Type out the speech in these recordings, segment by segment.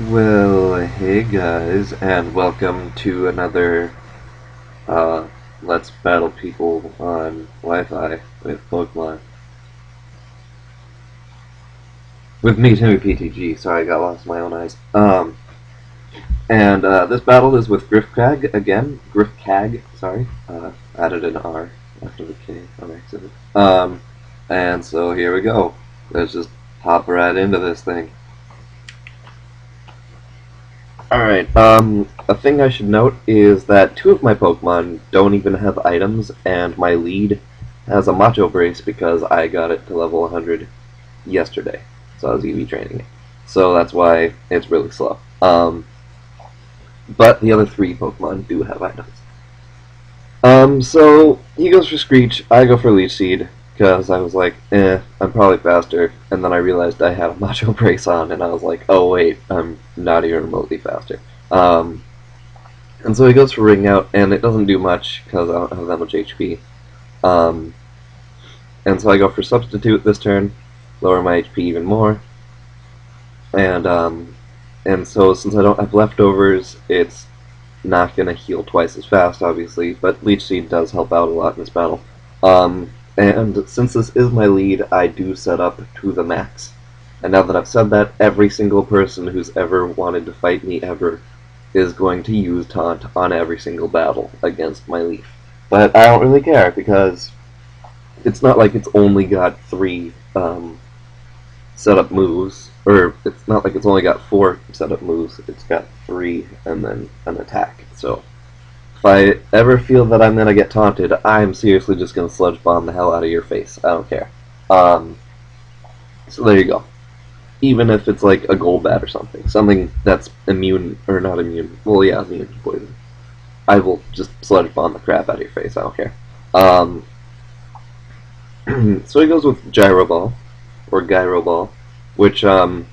Well, hey guys, and welcome to another Let's Battle People on Wi-Fi with Pokemon. With me, Timmy PTG. Sorry, I got lost in my own eyes. And this battle is with Grifkag again. Grifkag, sorry. Added an R after the K on accident. And so here we go. Let's just hop right into this thing. Alright, a thing I should note is that two of my Pokemon don't even have items, and my lead has a Macho Brace because I got it to level 100 yesterday, so I was EV training it. So that's why it's really slow. But the other three Pokemon do have items. So he goes for Screech, I go for Leech Seed, because I was like, I'm probably faster, and then I realized I had a Macho Brace on, and I was like, oh wait, I'm not even remotely faster. And so he goes for Ring Out, and it doesn't do much, because I don't have that much HP. And so I go for Substitute this turn, lower my HP even more, and so since I don't have leftovers, it's not going to heal twice as fast, obviously, but Leech Seed does help out a lot in this battle. And since this is my lead, I do set up to the max. And now that I've said that, every single person who's ever wanted to fight me ever is going to use Taunt on every single battle against my Leaf. But I don't really care, because it's not like it's only got three setup moves, or it's not like it's only got four setup moves, it's got three and then an attack. So if I ever feel that I'm gonna get taunted, I'm seriously just gonna Sludge Bomb the hell out of your face. I don't care. So there you go. Even if it's like a Golbat or something that's immune, or not immune, well yeah, immune to poison, I will just Sludge Bomb the crap out of your face, I don't care. So he goes with Gyro Ball, or Gyro Ball, which I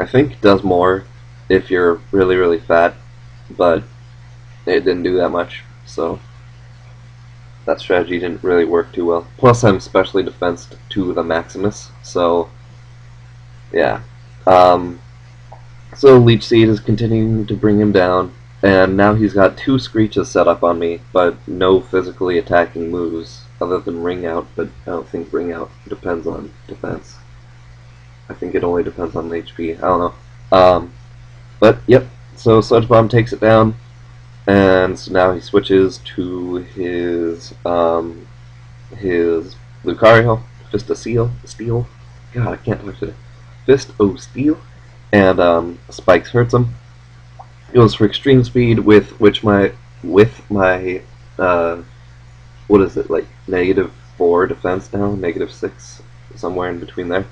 think does more if you're really, really fat, but it didn't do that much, so that strategy didn't really work too well. Plus, I'm specially defensed to the Maximus, so yeah. So Leech Seed is continuing to bring him down, and now he's got two Screeches set up on me, but no physically attacking moves other than Ring Out, but I don't think Ring Out depends on defense. I think it only depends on HP. I don't know. But yep, so Sludge Bomb takes it down, and so now he switches to his Lucario, Fist of Steel. God, I can't talk today. Fist of Steel, and Spikes hurts him. He goes for Extreme Speed with my what is it, like -4 defense now, -6, somewhere in between there.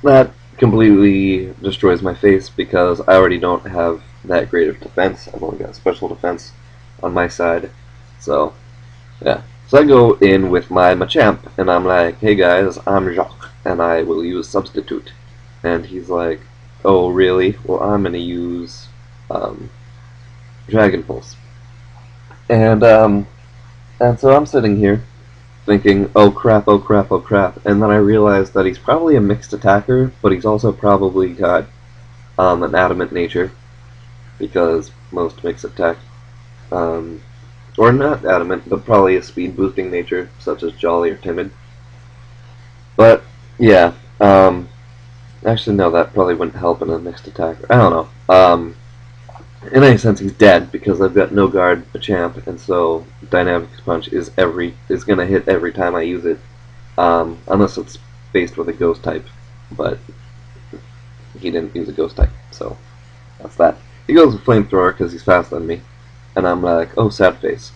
That completely destroys my face because I already don't have that great of defense. I've only got special defense on my side. So, yeah. So I go in with my Machamp, and I'm like, hey guys, I'm Jacques, and I will use Substitute. And he's like, oh really? Well, I'm going to use Dragon Pulse. And so I'm sitting here thinking, oh crap, oh crap, oh crap, and then I realized that he's probably a mixed attacker, but he's also probably got an adamant nature, because most mixed attack, or not adamant, but probably a speed boosting nature, such as Jolly or Timid. But yeah, actually no, that probably wouldn't help in a mixed attacker. I don't know. In any sense, he's dead because I've got no guard, a champ, and so Dynamic Punch is gonna hit every time I use it, unless it's faced with a Ghost type. But he didn't use a Ghost type, so that's that. He goes with Flamethrower because he's faster than me, and I'm like, oh, sad face,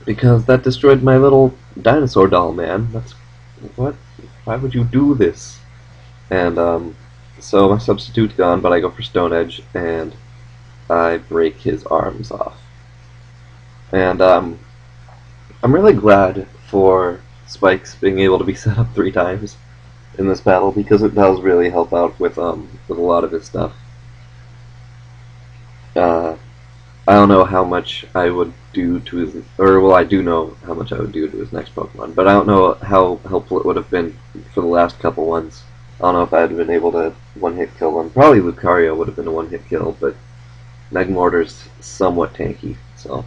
because that destroyed my little dinosaur doll, man. That's what? Why would you do this? And so my substitute's gone, but I go for Stone Edge, and I break his arms off. And I'm really glad for Spikes being able to be set up 3 times in this battle, because it does really help out with a lot of his stuff. I don't know how much I would do to his, or well, I do know how much I would do to his next Pokemon, but I don't know how helpful it would have been for the last couple ones. I don't know if I'd been able to one-hit kill them. Probably Lucario would have been a one-hit kill, but Magmortar's somewhat tanky, so...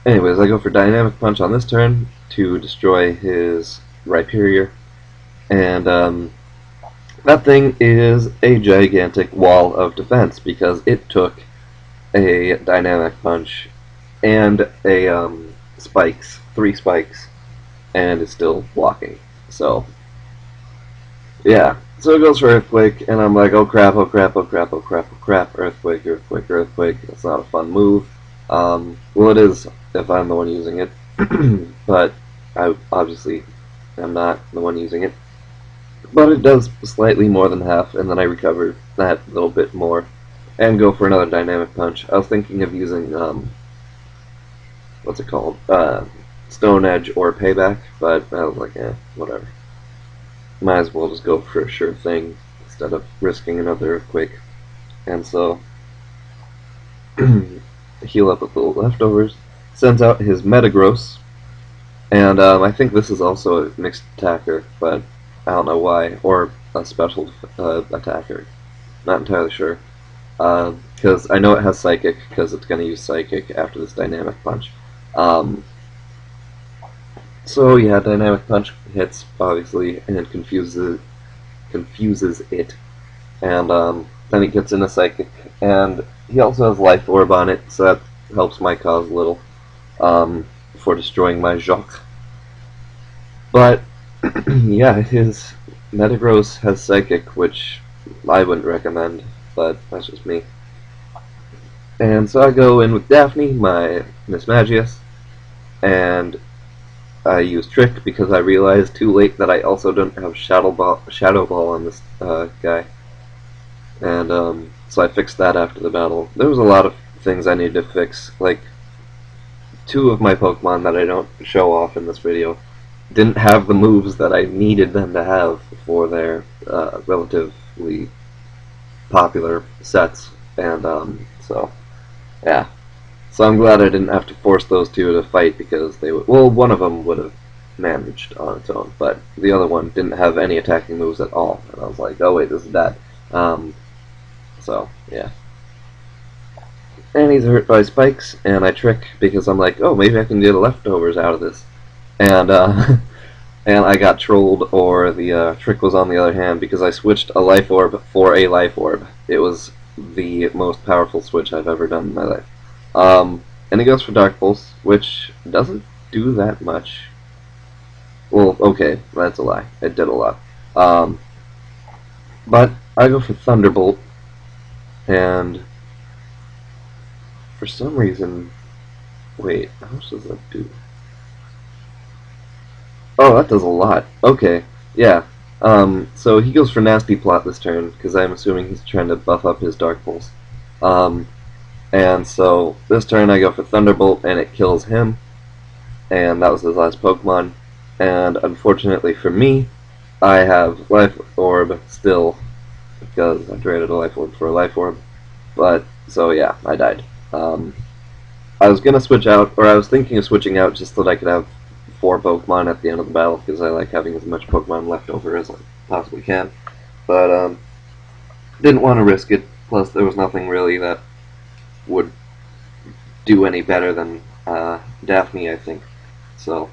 Anyways, I go for Dynamic Punch on this turn to destroy his Rhyperior, and that thing is a gigantic wall of defense because it took a Dynamic Punch and a spikes, 3 spikes, and is still blocking. So, yeah. So it goes for Earthquake, and I'm like, oh crap, oh crap, oh crap, oh crap, oh crap, Earthquake, Earthquake, Earthquake. That's not a fun move. Well, it is if I'm the one using it, but I obviously am not the one using it. But it does slightly more than half, and then I recover that little bit more and go for another Dynamic Punch. I was thinking of using, what's it called? Stone Edge or Payback, but I was like, whatever. Might as well just go for a sure thing instead of risking another Earthquake. And so, heal up with the leftovers, sends out his Metagross, and I think this is also a mixed attacker, but I don't know why, or a special attacker. Not entirely sure. Because I know it has Psychic, because it's going to use Psychic after this Dynamic Punch. So yeah, Dynamic Punch hits, obviously, and confuses it. And then it gets into Psychic, and he also has Life Orb on it, so that helps my cause a little for destroying my Jacques. But yeah, his Metagross has Psychic, which I wouldn't recommend, but that's just me. And so I go in with Daphne, my Miss Magius, and I use Trick because I realized too late that I also don't have Shadow Ball on this guy. And so I fixed that after the battle. There was a lot of things I needed to fix, like 2 of my Pokemon that I don't show off in this video didn't have the moves that I needed them to have for their relatively popular sets, and so yeah. So I'm glad I didn't have to force those 2 to fight because they would. Well, one of them would have managed on its own, but the other one didn't have any attacking moves at all, and I was like, oh wait, this is that. So yeah. And he's hurt by spikes, and I trick because I'm like, oh, maybe I can get leftovers out of this, and and I got trolled, or the trick was on the other hand, because I switched a Life Orb for a Life Orb. It was the most powerful switch I've ever done in my life. And he goes for Dark Pulse, which doesn't do that much. Well, okay, that's a lie. It did a lot. But I go for Thunderbolt, and for some reason, wait, how much does that do? Oh, that does a lot. Okay, yeah. So he goes for Nasty Plot this turn, because I'm assuming he's trying to buff up his Dark Pulse. And so this turn I go for Thunderbolt, and it kills him. And that was his last Pokemon. And unfortunately for me, I have Life Orb still, because I traded a Life Orb for a Life Orb. But, so yeah, I died. I was going to switch out, or I was thinking of switching out just so that I could have 4 Pokemon at the end of the battle, because I like having as much Pokemon left over as I possibly can. But, didn't want to risk it, plus there was nothing really that would do any better than Daphne, I think. So,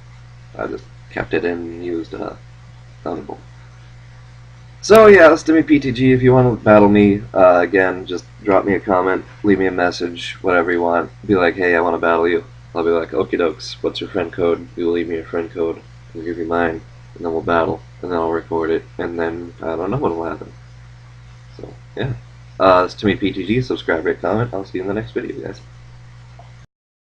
I just kept it in and used Thunderbolt. So yeah, that's to me PTG. If you want to battle me, again, just drop me a comment, leave me a message, whatever you want. Be like, hey, I want to battle you. I'll be like, okie dokes, what's your friend code? You will leave me your friend code, I'll give you mine, and then we'll battle, and then I'll record it, and then I don't know what will happen. So, yeah. That's to me PTG. Subscribe, rate, comment. I'll see you in the next video, guys.